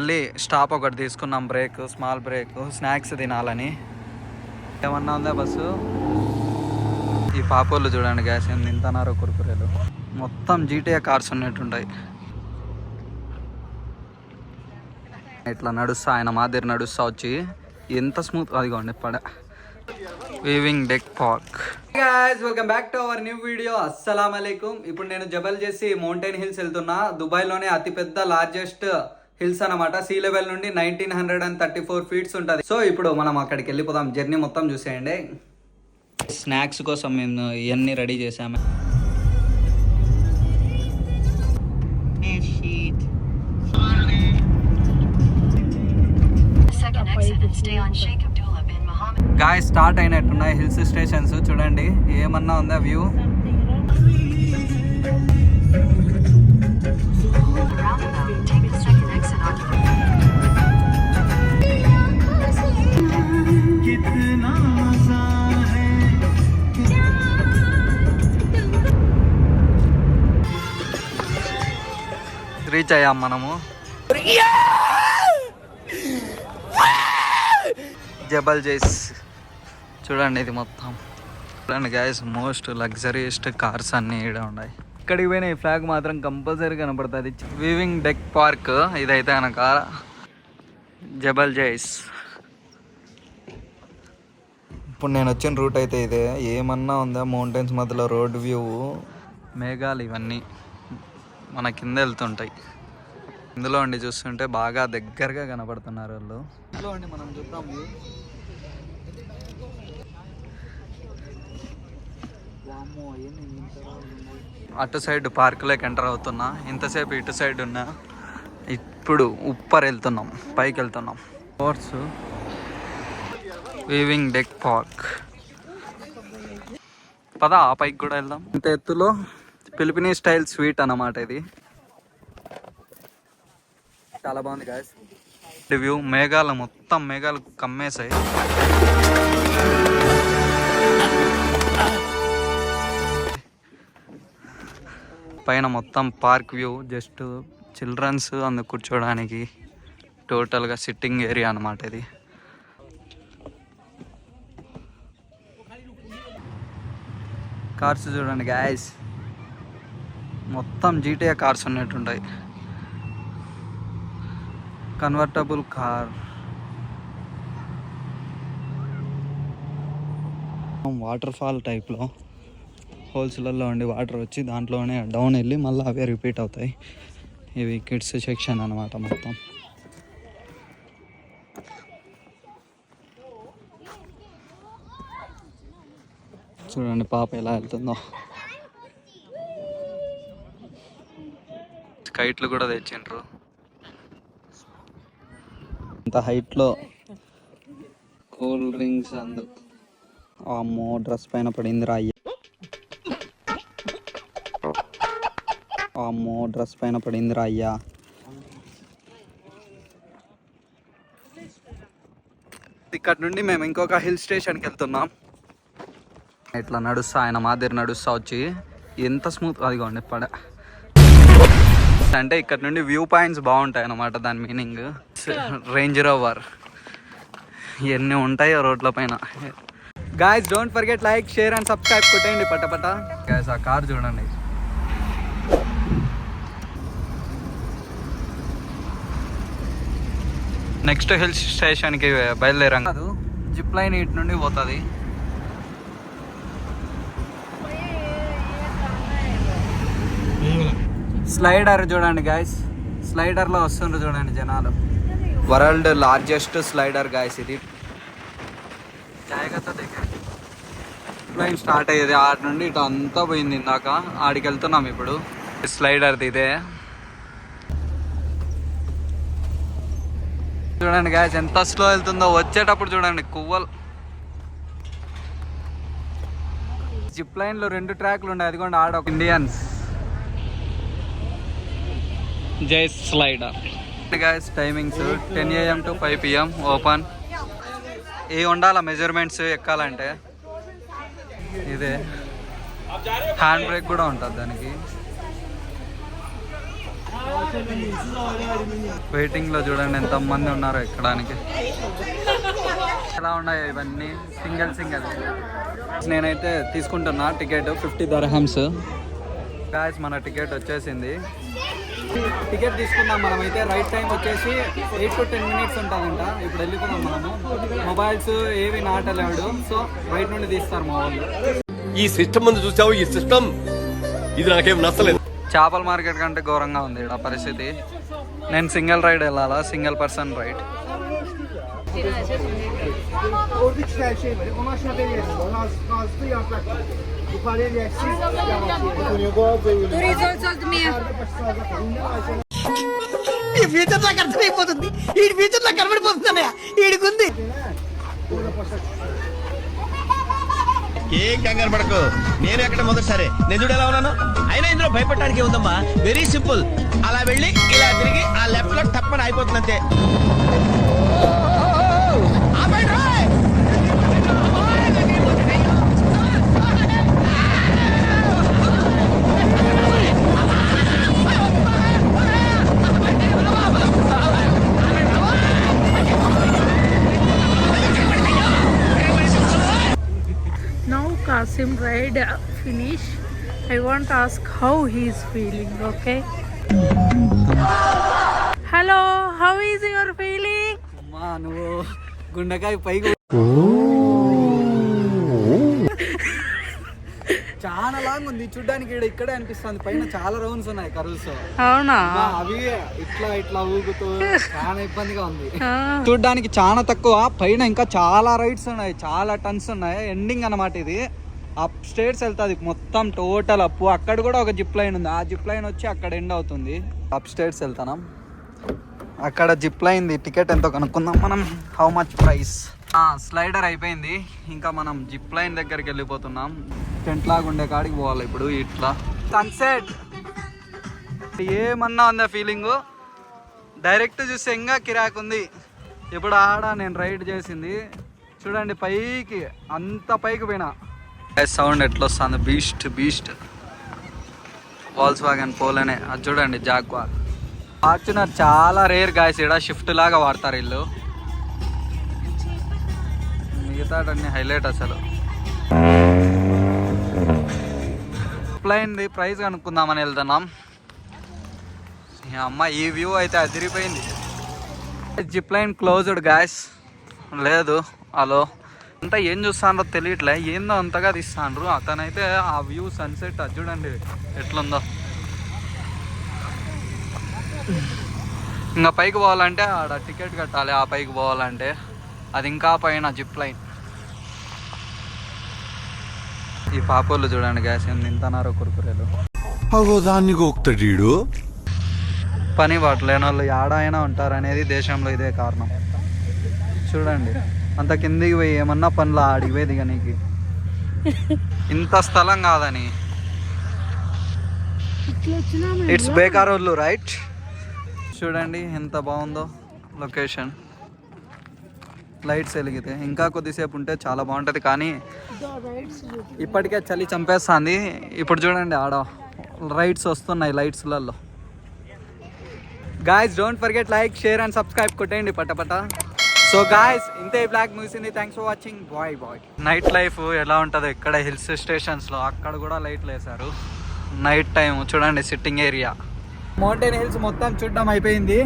మళ్ళీ స్టాప్ ఒకటి తీసుకున్నాం, బ్రేక్, స్మాల్ బ్రేక్, స్నాక్స్ తినాలని. ఏమన్నా ఉందా బస్సు? ఈ పాపోళ్ళు చూడండి గ్యాస్ ఏం తింటున్నారో, కురుకురేలు. మొత్తం జీటీఏ కార్స్ ఉన్నట్టుంటాయి. ఇట్లా నడుస్తా, ఆయన మాదిరి నడుస్తా వచ్చి ఎంత స్మూత్. అదిగోండి పడ weaving deck park. Guys welcome back to our new video. అస్సలాం అలైకుం. ఇప్పుడు నేను జబల్ చేసి మౌంటైన్ హిల్స్ వెళ్తున్నా. దుబాయ్లోనే అతిపెద్ద లార్జెస్ట్ హిల్స్ అనమాట. సీ లెవెల్ నుండి 1934 ఫీట్స్ ఉంటుంది. సో ఇప్పుడు మనం అక్కడికి వెళ్ళిపోదాం. జర్నీ మొత్తం చూసేయండి. స్నాక్స్ కోసం మేము ఇవన్నీ రెడీ చేసాము. గాయస్ స్టార్ట్ అయినట్టున్నాయి హిల్స్ స్టేషన్స్. చూడండి ఏమన్నా ఉందా వ్యూ. రీచ్ అయ్యాం మనము జబల్ జైస్. చూడండి ఇది మొత్తం. చూడండి గైస్, మోస్ట్ లగ్జరీయెస్ట్ కార్స్ అన్నీ ఇక్కడ ఉన్నాయి. ఇక్కడికి పోయిన ఈ ఫ్లాగ్ మాత్రం కంపల్సరీ కనపడుతుంది. వీవింగ్ డెక్ పార్క్ ఇదైతే కనుక జబల్ జైస్. ఇప్పుడు నేను వచ్చిన రూట్ అయితే ఇదే. ఏమన్నా ఉందా, మౌంటైన్స్ మధ్యలో రోడ్ వ్యూ, మేఘాలు ఇవన్నీ మన కింద వెళ్తుంటాయి. ఇందులో అండి చూస్తుంటే బాగా దగ్గరగా కనపడుతున్నారు వాళ్ళు. ఇందులో అండి మనం చూద్దాం వ్యూ. అటు సైడ్ పార్క్లోకి ఎంటర్ అవుతున్నా. ఇంతసేపు ఇటు సైడ్ ఉన్నా. ఇప్పుడు ఉప్పర్ వెళ్తున్నాం, పైకి వెళ్తున్నాం. Course weaving deck park. పద ఆ పైకి కూడా వెళ్దాం. ఇంత ఎత్తులో ఫిలిపినీ స్టైల్ స్వీట్ అన్నమాట ఇది. చాలా బాగుంది గాయస్. వ్యూ మేఘాలు, మొత్తం మేఘాలు కమ్మేసాయి. పైన మొత్తం పార్క్ వ్యూ. జస్ట్ చిల్డ్రన్స్ అందుకు కూర్చోడానికి టోటల్గా సిట్టింగ్ ఏరియా అన్నమాట ఇది. కార్స్ చూడండి గాయస్, మొత్తం జీటీఏ కార్స్ ఉన్నట్టుంటాయి. Convertible car. వాటర్ ఫాల్ టైప్లో హోల్స్లలో ఉండి వాటర్ వచ్చి దాంట్లోనే డౌన్ వెళ్ళి మళ్ళీ అవే రిపీట్ అవుతాయి. ఇవి కిడ్స్ సెక్షన్ అన్నమాట మొత్తం. చూడండి పాప ఎలా వెళ్తుందో. కైట్లు కూడా తెచ్చిండ్రు. అంత హైట్లో కూల్ డ్రింక్స్ అందుకు. అమ్మో డ్రెస్ పైన పడిందిరా అయ్యా. అమ్మో డ్రెస్ పైన పడిందిరా అయ్యా. ఇక్కడ నుండి మేము ఇంకొక హిల్ స్టేషన్కి వెళ్తున్నాం. ఇట్లా నడుస్తా, ఆయన మాదిరి నడుస్తా వచ్చి ఎంత స్మూత్. అదిగోండి పడ. అంటే ఇక్కడ నుండి వ్యూ పాయింట్స్ బాగుంటాయి అన్నమాట. దాని మీనింగ్ రేంజ్ రోవర్ ఎన్ని ఉంటాయో రోడ్ల పైన. Guys don't forget like, share and subscribe కొట్టేయండి పట్టపట. గాయస్ ఆ కార్ చూడండి. నెక్స్ట్ హిల్ స్టేషన్కి బయలుదేరాం. కాదు, జిప్ లైన్ ఇటు నుండి పోతుంది. స్లైడర్ చూడండి గాయస్, స్లైడర్లో వస్తుండ్రు చూడండి జనాలు. వరల్డ్ లార్జెస్ట్ స్లైడర్ గాయస్ ఇది. లైన్ స్టార్ట్ అయ్యేది ఆడి నుండి ఇటు అంతా పోయింది. ఇందాక ఆడికి వెళ్తున్నాం ఇప్పుడు. స్లైడర్ది ఇదే. చూడండి గాయస్ ఎంత స్లో వెళ్తుందో. వచ్చేటప్పుడు చూడండి కువ్వలు. జిప్ లైన్లో 2 ట్రాక్లు ఉన్నాయి. అది కూడా ఆడ ఇండియన్స్. జై slider. Guys timings 10 AM to 5 PM open. ఏ ఉండాల మెజర్మెంట్స్ ఎక్కాలంటే. ఇదే హ్యాండ్ బ్రేక్ కూడా ఉంటుంది దానికి. వెయిటింగ్ లో చూడండి ఎంత మంది ఉన్నారు ఎక్కడానికి. ఎలా ఉన్నాయి ఇవన్నీ సింగిల్. నేనైతే తీసుకుంటున్నా టికెట్ 50 dirhams. గాయ్స్ మన టికెట్ వచ్చేసింది. టికెట్ తీసుకుందాం మనమైతే. రైట్ టైం వచ్చేసి 8 to 10 minutes ఉంటుందంట. ఇప్పుడు వెళ్ళిపోదాం మనము. మొబైల్స్ ఏవి నాట్ అలౌడ్, సో బయట నుండి తీస్తారు మా వాళ్ళు. ఈ సిస్టమ్ ముందు చూసావు, ఈ సిస్టమ్ ఇది నాకేం నచ్చలేదు. చేపల మార్కెట్ కంటే ఘోరంగా ఉంది ఇక్కడ పరిస్థితి. నేను సింగిల్ రైడ్ వెళ్ళాలా, సింగిల్ పర్సన్ రైడ్. ఈ ఫ్యూచర్ నాకు అర్థమైపోతుంది. ఈ ఫ్యూచర్ నాకు కనబడిపోతుందన్నయ్య. ఈడికుంది. ఏం కంగారు పడకు, నేను ఎక్కడ మొదటిసారి నేను చూడు ఎలా ఉన్నాను. అయినా ఇందులో భయపడడానికి ఉందమ్మా, వెరీ సింపుల్. అలా వెళ్ళి ఇలా తిరిగి ఆ లెఫ్ట్ లో టప్పని అయిపోతుంది అంతే. Kasim ride finish. I want to ask how he is feeling. Okay. Hello, how is your feeling? అమ్మా నువ్వు గుండెకాయ పైకి చాలా లాంగ్ ఉంది చూడ్డానికి. ఇక్కడే అనిపిస్తుంది. పైన చాలా రౌండ్స్ ఉన్నాయి కర్వ్స్. అవునా? అవి ఇట్లా ఊగుతూ చాలా ఇబ్బందిగా ఉంది. చూడ్డానికి చాలా తక్కువ, పైన ఇంకా చాలా రైడ్స్ ఉన్నాయి, చాలా టన్స్ ఉన్నాయి. ఎండింగ్ అన్నమాట ఇది. అప్ స్టేట్స్ వెళ్తుంది మొత్తం టోటల్ అప్పు. అక్కడ కూడా ఒక జిప్ లైన్ ఉంది. ఆ జిప్ లైన్ వచ్చి అక్కడ ఎండ్ అవుతుంది. అప్ స్టేట్స్ వెళ్తాం. అక్కడ జిప్ లైన్ టికెట్ ఎంతో కనుక్కుందాం మనం. How much price? స్లైడర్ అయిపోయింది. ఇంకా మనం జిప్ లైన్ దగ్గరికి వెళ్ళిపోతున్నాం. టెంట్ లాగా ఉండే కాడికి పోవాలి ఇప్పుడు. ఇట్లా సన్సెట్ ఏమన్నా ఉందా ఫీలింగ్? డైరెక్ట్ చూస్తే ఇంకా కిరాక్ ఉంది. ఇప్పుడు ఆడ నేను రైడ్ చేసింది చూడండి, పైకి అంత పైకి పోయినా. సౌండ్ ఎట్లా వస్తుంది? బీస్ట్ వాల్క్స్వాగన్ పోలోనే. అది చూడండి జాగ్వార్. ఫార్చునర్ చాలా రేర్ గాయస్. ఇక్కడ షిఫ్ట్ లాగా వాడతారు వీళ్ళు. మిగతాటన్నీ హైలైట్ అసలు. ప్లైన్ది ప్రైస్ కనుక్కుందామని వెళ్తున్నాం. అమ్మ ఈ వ్యూ అయితే అదిరిపోయింది. Zip line closed guys. లేదు హలో అంతా ఏం చూస్తానో తెలియట్లే. ఏందో అంతగా తీస్తాండ్రు. అతనైతే ఆ వ్యూ సన్సెట్ అది చూడండి ఎట్లుందో. ఇంకా పైకి పోవాలంటే ఆడ టికెట్ కట్టాలి. ఆ పైకి పోవాలంటే అది ఇంకా పైన జిప్ లైన్. ఈ పాపోళ్ళు చూడండి గ్యాస్ ఏం తింటున్నారో కురుకురేలు. దాన్ని గోక్తాడు. పని పట్టలేని వాళ్ళు ఏడాయినా ఉంటారు అనేది దేశంలో ఇదే కారణం. చూడండి అంత కిందికి పోయి ఏమన్నా పనులు ఆడికి పోయి దిగనీకి ఇంత స్థలం కాదని. ఇట్స్ బేకార్ వాళ్ళు రైట్. చూడండి ఎంత బాగుందో లొకేషన్. లైట్స్ వెలిగితే ఇంకా కొద్దిసేపు ఉంటే చాలా బాగుంటుంది, కానీ ఇప్పటికే చలి చంపేస్తుంది. ఇప్పుడు చూడండి ఆడ రైడ్స్ వస్తున్నాయి లైట్స్లలో. Guys don't forget like, share and subscribe కొట్టేయండి పట్టపట్ట. సో గాయస్ ఇంతే బ్లాగ్ ముగిసింది. Thanks for watching. Bye. Night life ఎలా ఉంటుందో ఇక్కడ హిల్స్ స్టేషన్స్లో, అక్కడ కూడా లైట్లు వేశారు నైట్ టైం. చూడండి సిట్టింగ్ ఏరియా. మౌంటైన్ హిల్స్ మొత్తం చూడడం అయిపోయింది.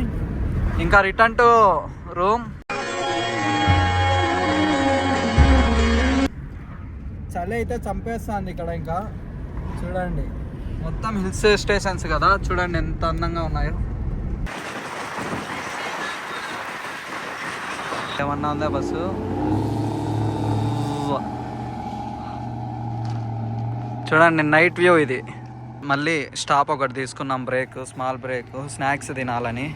ఇంకా రిటర్న్ టు రూమ్. చలి అయితే చంపేస్తుంది ఇక్కడ. ఇంకా చూడండి మొత్తం హిల్స్ స్టేషన్స్ కదా, చూడండి ఎంత అందంగా ఉన్నాయో. ఏమన్నా ఉందా బస్సు? చూడండి నైట్ వ్యూ ఇది. మళ్ళీ స్టాప్ ఒకటి తీసుకున్నాం, బ్రేక్, స్మాల్ బ్రేక్, స్నాక్స్ తినాలని.